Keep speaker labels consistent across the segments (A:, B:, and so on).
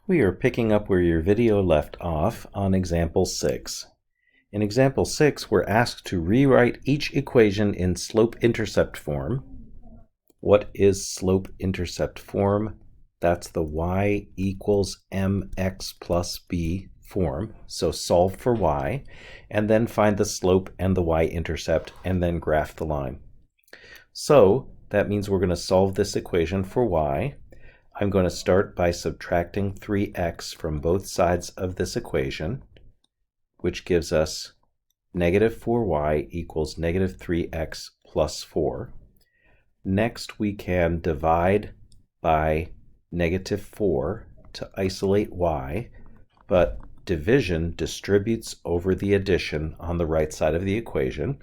A: We are picking up where your video left off on example 6. In example 6, we're asked to rewrite each equation in slope-intercept form. What is slope-intercept form? That's the y equals mx plus b form. So solve for y, and then find the slope and the y-intercept, and then graph the line. So that means we're going to solve this equation for y. I'm going to start by subtracting 3x from both sides of this equation, which gives us negative 4y equals negative 3x plus 4. Next, we can divide by negative 4 to isolate y, but division distributes over the addition on the right side of the equation,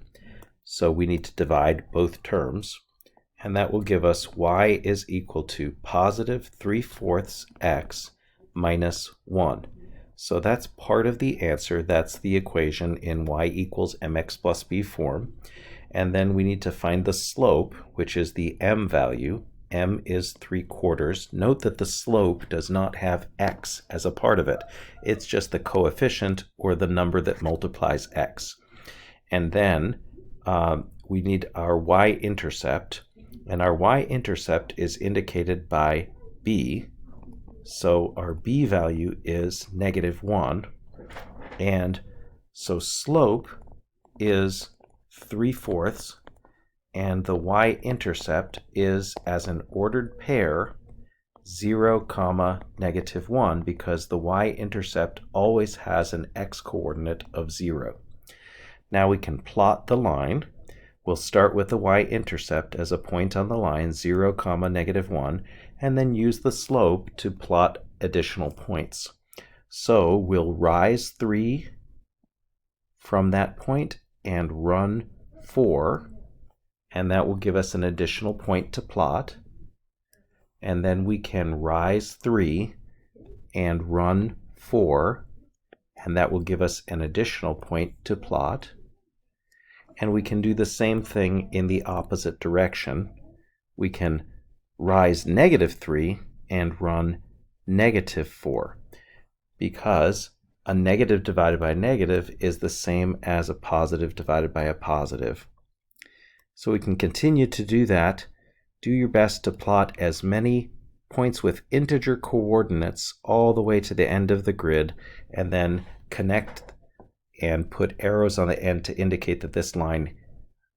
A: so we need to divide both terms. And that will give us y is equal to positive 3/4 x minus 1. So that's part of the answer. That's the equation in y equals mx plus b form. And then we need to find the slope, which is the m value. M is 3/4. Note that the slope does not have x as a part of it. It's just the coefficient or the number that multiplies x. And then we need our y-intercept. And our y-intercept is indicated by b. So our b value is negative 1. And so slope is 3/4. And the y-intercept is, as an ordered pair, 0, negative 1, because the y-intercept always has an x-coordinate of 0. Now we can plot the line. We'll start with the y-intercept as a point on the line, 0, negative 1, and then use the slope to plot additional points. So we'll rise 3 from that point and run 4, and that will give us an additional point to plot. And then we can rise 3 and run 4, and that will give us an additional point to plot. And we can do the same thing in the opposite direction. We can rise negative 3 and run negative 4, because a negative divided by a negative is the same as a positive divided by a positive. So we can continue to do that. Do your best to plot as many points with integer coordinates all the way to the end of the grid, and then connect and put arrows on the end to indicate that this line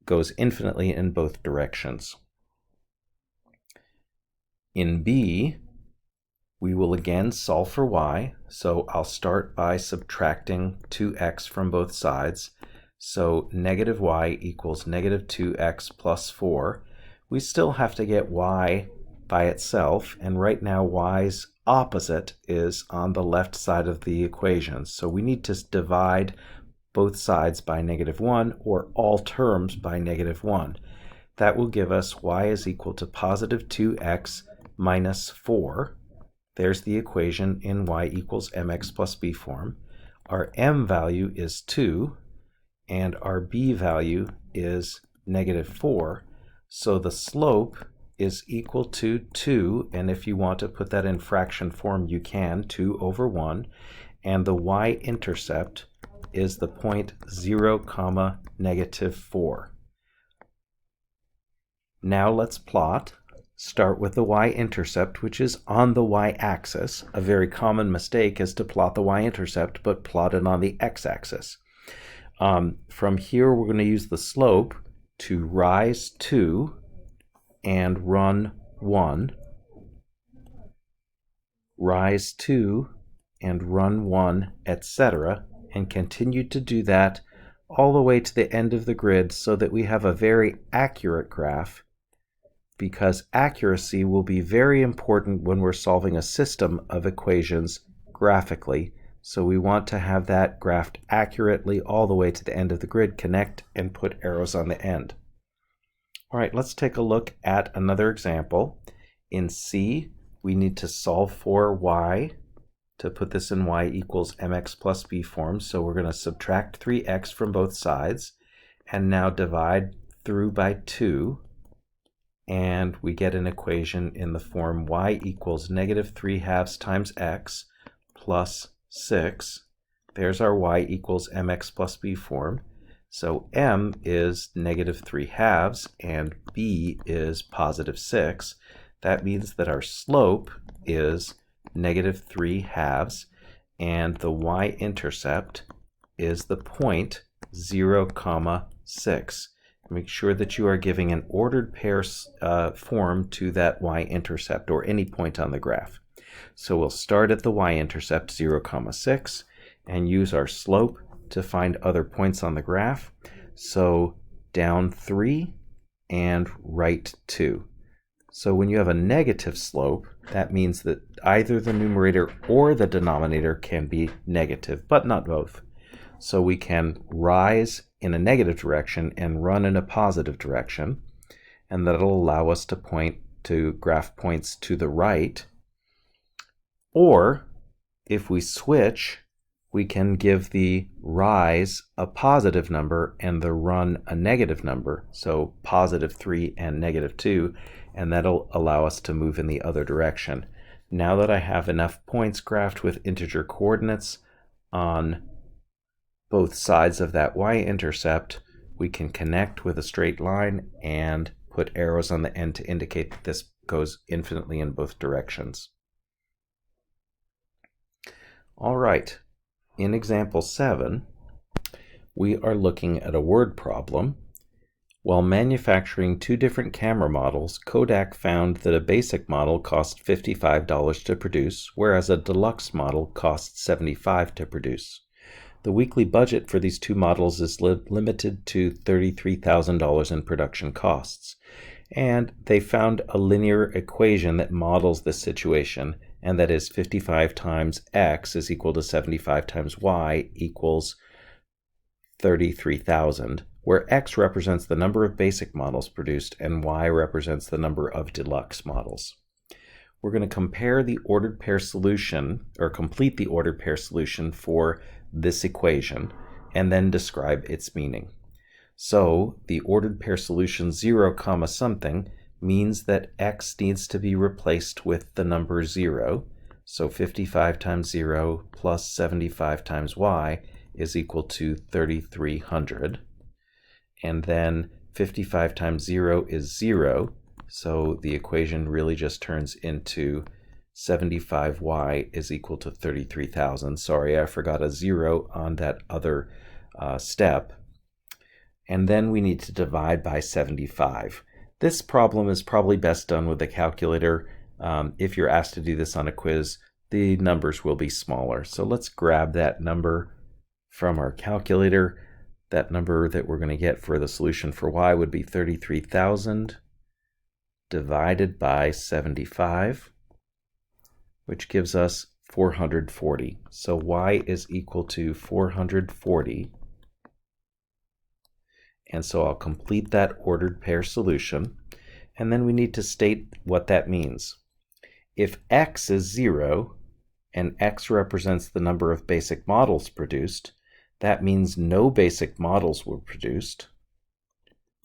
A: goes infinitely in both directions. In B, we will again solve for y, so I'll start by subtracting 2x from both sides. So negative y equals negative 2x plus 4. We still have to get y by itself, and right now y's opposite is on the left side of the equation. So we need to divide both sides by negative 1, or all terms by negative 1. That will give us y is equal to positive 2x minus 4. There's the equation in y equals mx plus b form. Our m value is 2, and our b value is negative 4. So the slope is equal to 2, and if you want to put that in fraction form, you can, 2 over 1. And the y-intercept is the point 0, negative 4. Now let's plot. Start with the y-intercept, which is on the y-axis. A very common mistake is to plot the y-intercept, but plot it on the x-axis. From here, we're going to use the slope to rise 2 and run 1. Rise 2 and run 1, etc., and continue to do that all the way to the end of the grid, so that we have a very accurate graph, because accuracy will be very important when we're solving a system of equations graphically. So we want to have that graphed accurately all the way to the end of the grid, connect, and put arrows on the end. All right, let's take a look at another example. In C, we need to solve for y. To put this in y equals mx plus b form, so we're going to subtract 3x from both sides, and now divide through by 2, and we get an equation in the form y equals negative 3/2 times x, plus 6. There's our y equals mx plus b form. So m is -3/2 and b is +6. That means that our slope is -3/2 and the y-intercept is the point 0, 6. Make sure that you are giving an ordered pair form to that y-intercept or any point on the graph. So we'll start at the y-intercept 0, 6 and use our slope to find other points on the graph. So down 3 and right 2. So when you have a negative slope, that means that either the numerator or the denominator can be negative, but not both. So we can rise in a negative direction and run in a positive direction, and that'll allow us to point to graph points to the right. Or if we switch, we can give the rise a positive number and the run a negative number, so +3 and -2, and that'll allow us to move in the other direction. Now that I have enough points graphed with integer coordinates on both sides of that y-intercept, we can connect with a straight line and put arrows on the end to indicate that this goes infinitely in both directions. All right, in example 7, we are looking at a word problem. While manufacturing 2 different camera models, Kodak found that a basic model cost $55 to produce, whereas a deluxe model costs $75 to produce. The weekly budget for these 2 models is limited to $33,000 in production costs. And they found a linear equation that models this situation, and that is 55 times x is equal to 75 times y equals 33,000, where x represents the number of basic models produced and y represents the number of deluxe models. We're going to compare the ordered pair solution, or complete the ordered pair solution for this equation, and then describe its meaning. So the ordered pair solution 0, something means that x needs to be replaced with the number 0. So 55 times 0 plus 75 times y is equal to 3,300. And then 55 times 0 is 0. So the equation really just turns into 75y is equal to 33,000. Sorry, I forgot a 0 on that other step. And then we need to divide by 75. This problem is probably best done with a calculator. If you're asked to do this on a quiz, the numbers will be smaller. So let's grab that number from our calculator. That number that we're going to get for the solution for y would be 33,000 divided by 75, which gives us 440. So y is equal to 440. And so I'll complete that ordered pair solution. And then we need to state what that means. If x is 0 and x represents the number of basic models produced, that means no basic models were produced.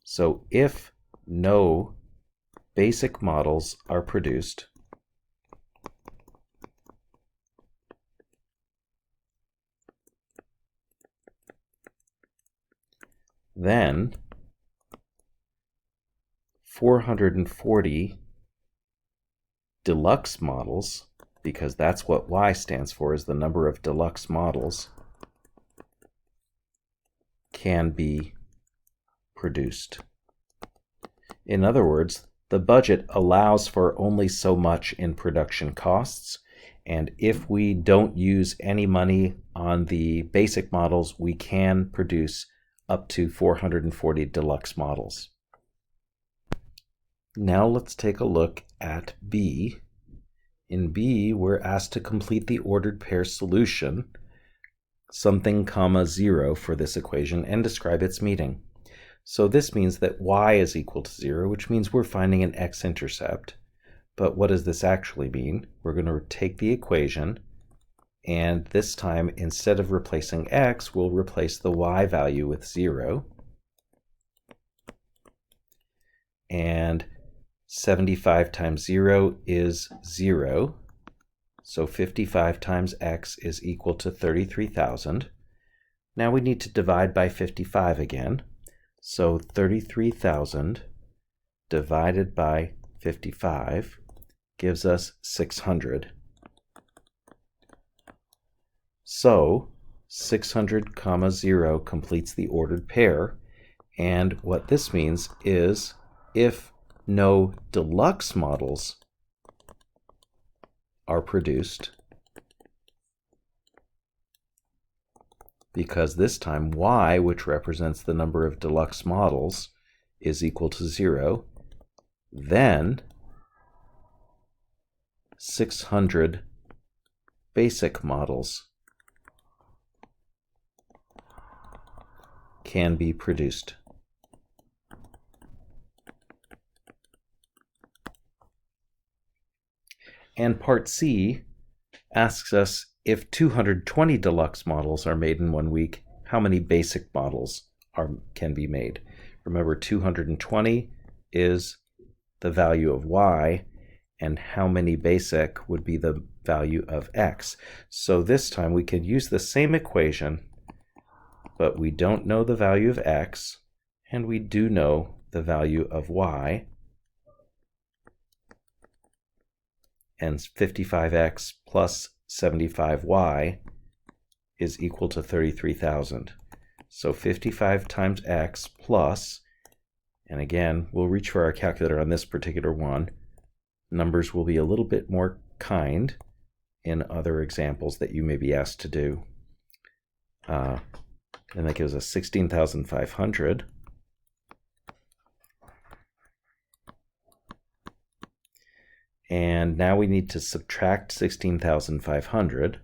A: So if no basic models are produced, then 440 deluxe models, because that's what y stands for, is the number of deluxe models, can be produced. In other words, the budget allows for only so much in production costs, and if we don't use any money on the basic models, we can produce up to 440 deluxe models. Now let's take a look at B. In B, we're asked to complete the ordered pair solution, something comma 0 for this equation, and describe its meaning. So this means that y is equal to 0, which means we're finding an x-intercept. But what does this actually mean? We're going to take the equation, and this time, instead of replacing x, we'll replace the y value with 0. And 75 times 0 is 0. So 55 times x is equal to 33,000. Now we need to divide by 55 again. So 33,000 divided by 55 gives us 600. So 600, 0 completes the ordered pair. And what this means is if no deluxe models are produced, because this time y, which represents the number of deluxe models, is equal to 0, then 600 basic models can be produced. And part C asks us if 220 deluxe models are made in 1 week, how many basic models can be made? Remember, 220 is the value of y, and how many basic would be the value of x. So this time we can use the same equation, but we don't know the value of x, and we do know the value of y. And 55x plus 75y is equal to 33,000. So 55 times x plus, and again, we'll reach for our calculator on this particular one. Numbers will be a little bit more kind in other examples that you may be asked to do. And that gives us 16,500. And now we need to subtract 16,500.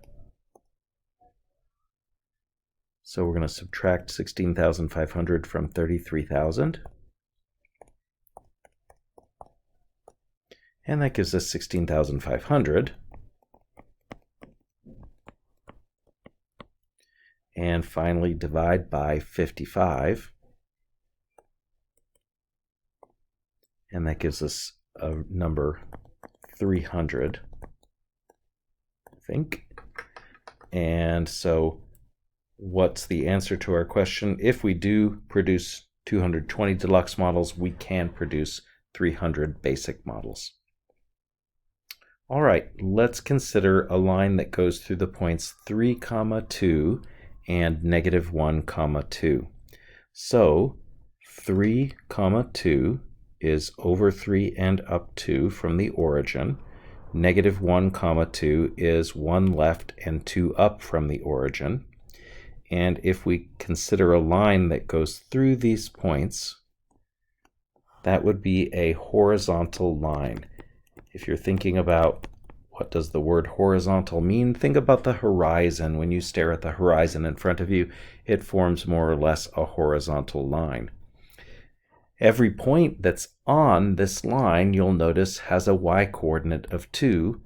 A: So we're going to subtract 16,500 from 33,000. And that gives us 16,500. And finally divide by 55. And that gives us a number 300, I think. And so what's the answer to our question? If we do produce 220 deluxe models, we can produce 300 basic models. All right, let's consider a line that goes through the points 3, 2 and -1, 2. So 3, 2 is over 3 and up 2 from the origin. -1, 2 is 1 left and 2 up from the origin. And if we consider a line that goes through these points, that would be a horizontal line. If you're thinking about what does the word horizontal mean, think about the horizon. When you stare at the horizon in front of you, it forms more or less a horizontal line. Every point that's on this line, you'll notice, has a y-coordinate of 2.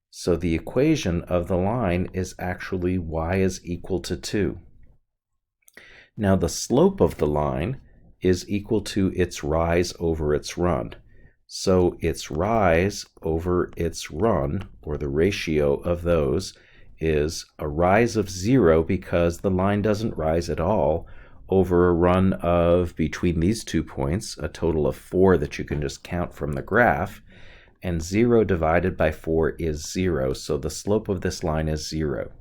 A: So the equation of the line is actually y is equal to 2. Now the slope of the line is equal to its rise over its run. So its rise over its run, or the ratio of those, is a rise of 0 because the line doesn't rise at all, over a run of, between these 2 points, a total of 4 that you can just count from the graph, and 0 divided by 4 is 0, so the slope of this line is 0.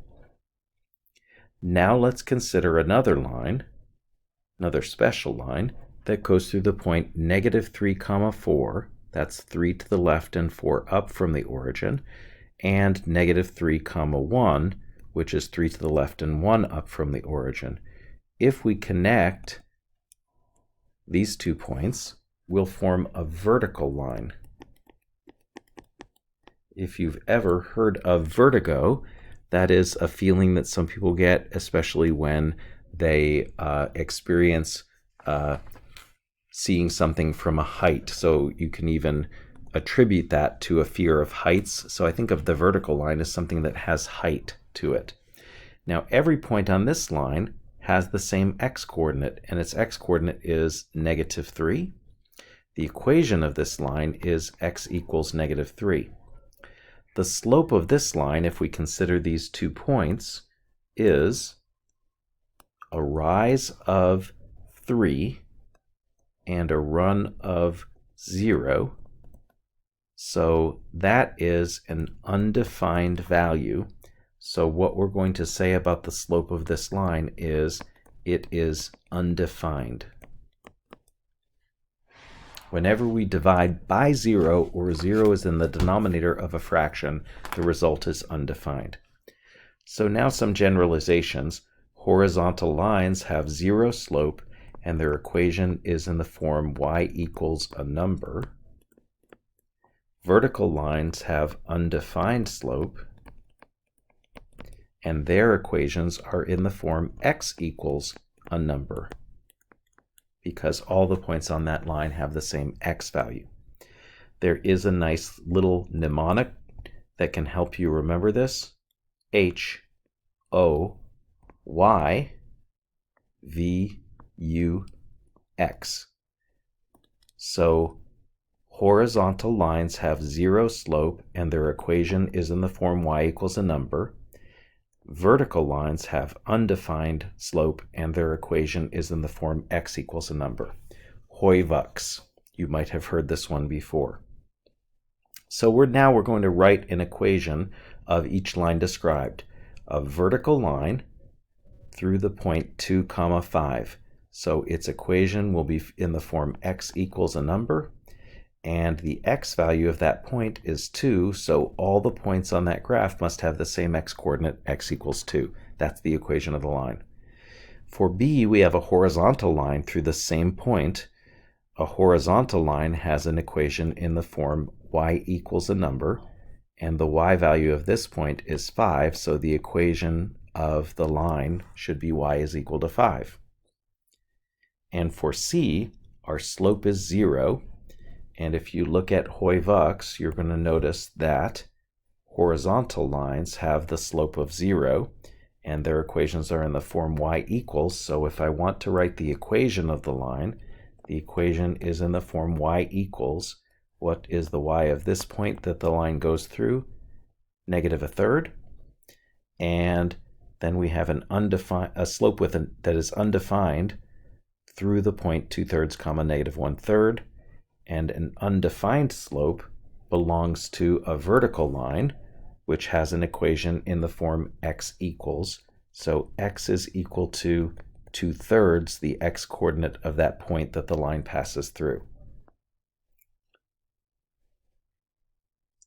A: Now let's consider another line, another special line, that goes through the point -3, 4, that's 3 to the left and 4 up from the origin, and -3, 1, which is 3 to the left and 1 up from the origin. If we connect these 2 points, we'll form a vertical line. If you've ever heard of vertigo, that is a feeling that some people get, especially when they experience seeing something from a height. So you can even attribute that to a fear of heights. So I think of the vertical line as something that has height to it. Now every point on this line has the same x-coordinate, and its x-coordinate is -3. The equation of this line is x equals -3. the slope of this line, if we consider these 2 points, is a rise of 3 and a run of 0. So that is an undefined value. So what we're going to say about the slope of this line is it is undefined. Whenever we divide by 0 or 0 is in the denominator of a fraction, the result is undefined. So now some generalizations. Horizontal lines have 0 slope and their equation is in the form y equals a number. Vertical lines have undefined slope and their equations are in the form x equals a number, because all the points on that line have the same x value. There is a nice little mnemonic that can help you remember this. H, O, Y, V, U, X. So horizontal lines have 0 slope and their equation is in the form y equals a number. Vertical lines have undefined slope and their equation is in the form x equals a number. Hoivux. You might have heard this one before. So we're going to write an equation of each line described. A vertical line through the point 2, 5. So its equation will be in the form x equals a number, and the x value of that point is 2, so all the points on that graph must have the same x coordinate, x equals 2. That's the equation of the line. For B, we have a horizontal line through the same point. A horizontal line has an equation in the form y equals a number, and the y value of this point is 5, so the equation of the line should be y is equal to 5. And for C, our slope is 0. And if you look at Hoivux, you're going to notice that horizontal lines have the slope of 0, and their equations are in the form y equals. So if I want to write the equation of the line, the equation is in the form y equals. What is the y of this point that the line goes through? -1/3. And then we have a slope that is undefined through the point 2/3, -1/3. And an undefined slope belongs to a vertical line, which has an equation in the form x equals. So x is equal to 2/3, the x coordinate of that point that the line passes through.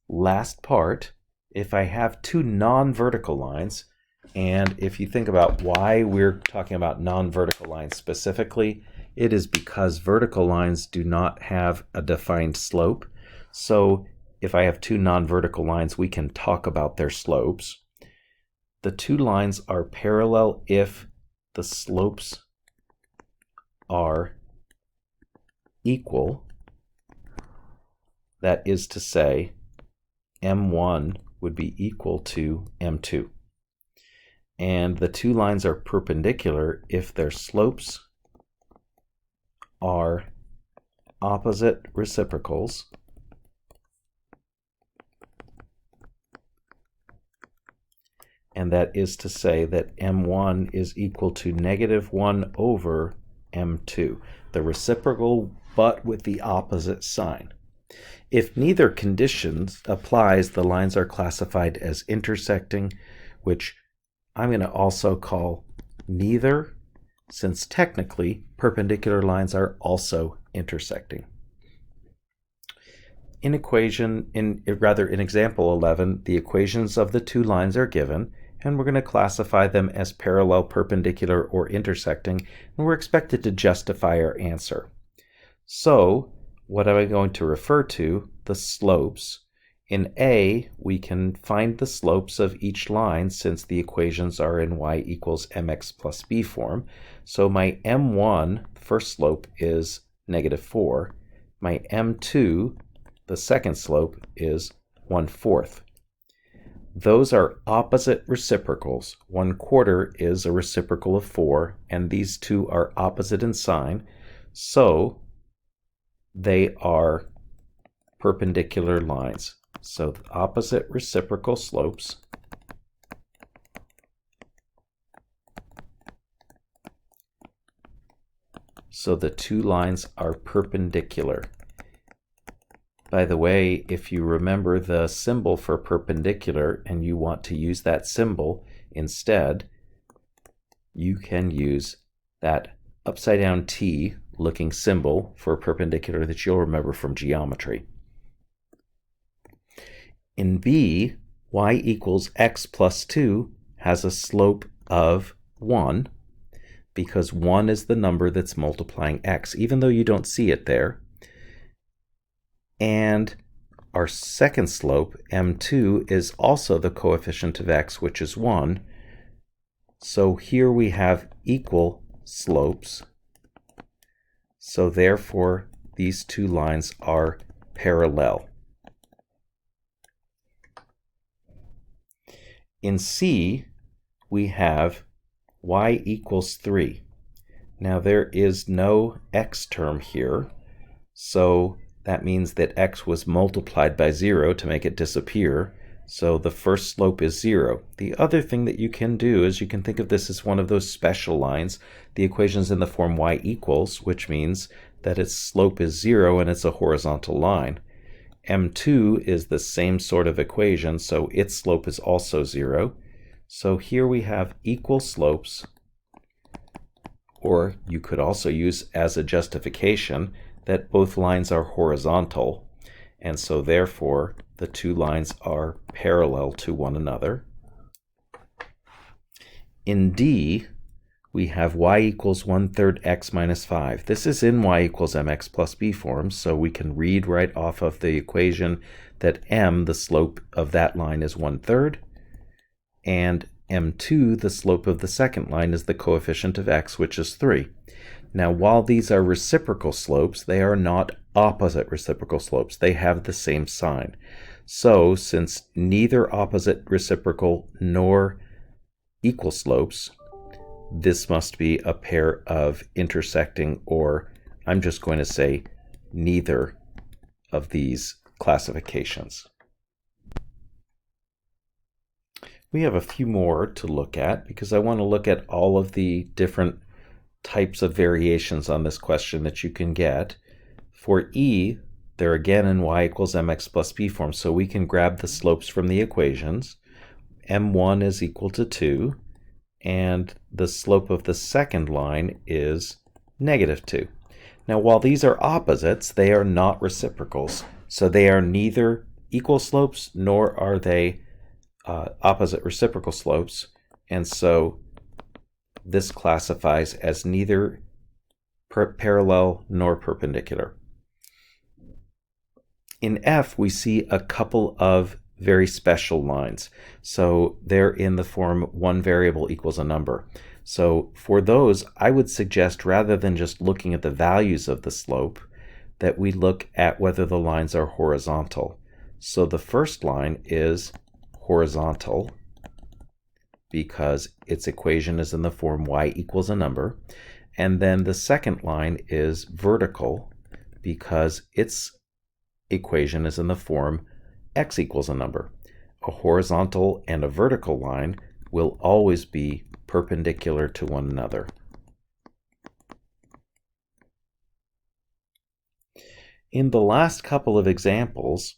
A: Last part, if I have 2 non-vertical lines, and if you think about why we're talking about non-vertical lines specifically, it is because vertical lines do not have a defined slope. So if I have 2 non-vertical lines, we can talk about their slopes. The 2 lines are parallel if the slopes are equal. That is to say, M1 would be equal to M2. And the 2 lines are perpendicular if their slopes are opposite reciprocals, and that is to say that M1 is equal to -1 over M2, the reciprocal but with the opposite sign. If neither conditions applies, the lines are classified as intersecting, which I'm going to also call neither, since technically perpendicular lines are also intersecting. In example 11, the equations of the 2 lines are given, and we're going to classify them as parallel, perpendicular, or intersecting, and we're expected to justify our answer. So, what am I going to refer to? The slopes. In A, we can find the slopes of each line since the equations are in y equals mx plus b form. So my M1, first slope, is -4. My M2, the second slope, is 1/4. Those are opposite reciprocals. 1/4 is a reciprocal of 4, and these two are opposite in sign. So they are perpendicular lines. So the opposite reciprocal slopes so the two lines are perpendicular. By the way, if you remember the symbol for perpendicular and you want to use that symbol instead, you can use that upside down T looking symbol for perpendicular that you'll remember from geometry. In B, y equals x plus 2 has a slope of 1 because 1 is the number that's multiplying x, even though you don't see it there. And our second slope, m2, is also the coefficient of x, which is 1. So here we have equal slopes. So therefore, these two lines are parallel. In C, we have y equals 3. Now there is no x term here, so that means that x was multiplied by 0 to make it disappear. So the first slope is 0. The other thing that you can do is you can think of this as one of those special lines. The equation's in the form y equals, which means that its slope is 0 and it's a horizontal line. M2 is the same sort of equation, so its slope is also 0. So here we have equal slopes, or you could also use as a justification that both lines are horizontal, and so therefore the two lines are parallel to one another. In D, we have y equals 1/3 x minus 5. This is in y equals mx plus b form, so we can read right off of the equation that m, the slope of that line, is 1/3, and m2, the slope of the second line, is the coefficient of x, which is 3. Now, while these are reciprocal slopes, they are not opposite reciprocal slopes. They have the same sign. So, since neither opposite reciprocal nor equal slopes, this must be a pair of intersecting, or I'm just going to say neither of these classifications. We have a few more to look at because I want to look at all of the different types of variations on this question that you can get. For E, they're again in y equals mx plus b form, so we can grab the slopes from the equations. m1 is equal to 2, and the slope of the second line is -2. Now, while these are opposites, they are not reciprocals, so they are neither equal slopes nor are they opposite reciprocal slopes, and so this classifies as neither parallel nor perpendicular. In F, we see a couple of very special lines. So they're in the form one variable equals a number. So for those, I would suggest, rather than just looking at the values of the slope, that we look at whether the lines are horizontal. So the first line is horizontal because its equation is in the form y equals a number. And then the second line is vertical because its equation is in the form x equals a number. A horizontal and a vertical line will always be perpendicular to one another. In the last couple of examples,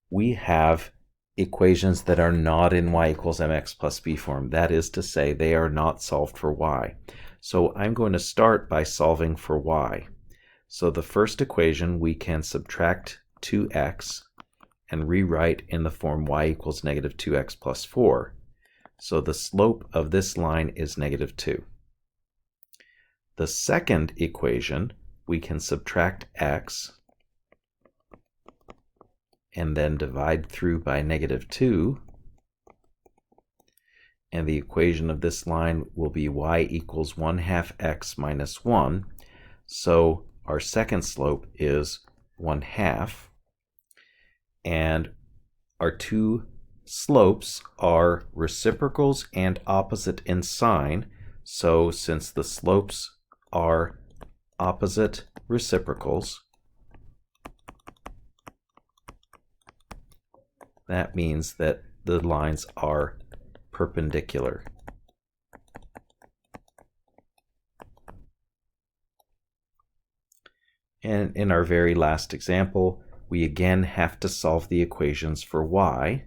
A: we have equations that are not in y equals mx plus b form. That is to say, they are not solved for y. So I'm going to start by solving for y. So the first equation, we can subtract 2x and rewrite in the form y equals -2x plus 4. So the slope of this line is -2. The second equation, we can subtract x and then divide through by -2. And the equation of this line will be y equals 1/2 x minus 1. So our second slope is 1/2. And our two slopes are reciprocals and opposite in sign. So since the slopes are opposite reciprocals, that means that the lines are perpendicular. And in our very last example, we again have to solve the equations for y.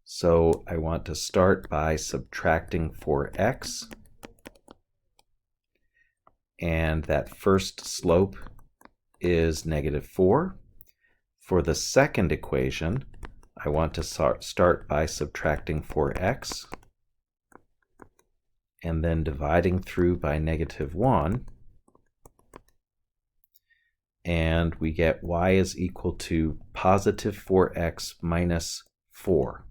A: So I want to start by subtracting 4x. And that first slope is -4. For the second equation, I want to start by subtracting 4x and then dividing through by -1. And we get y is equal to positive 4x minus 4.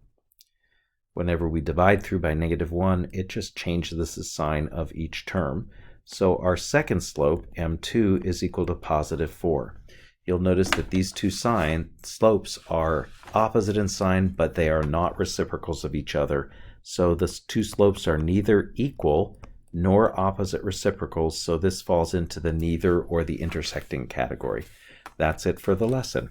A: Whenever we divide through by -1, it just changes the sign of each term. So our second slope, m2, is equal to positive 4. You'll notice that these two slopes are opposite in sign, but they are not reciprocals of each other. So the two slopes are neither equal nor opposite reciprocals, so this falls into the neither or the intersecting category. That's it for the lesson.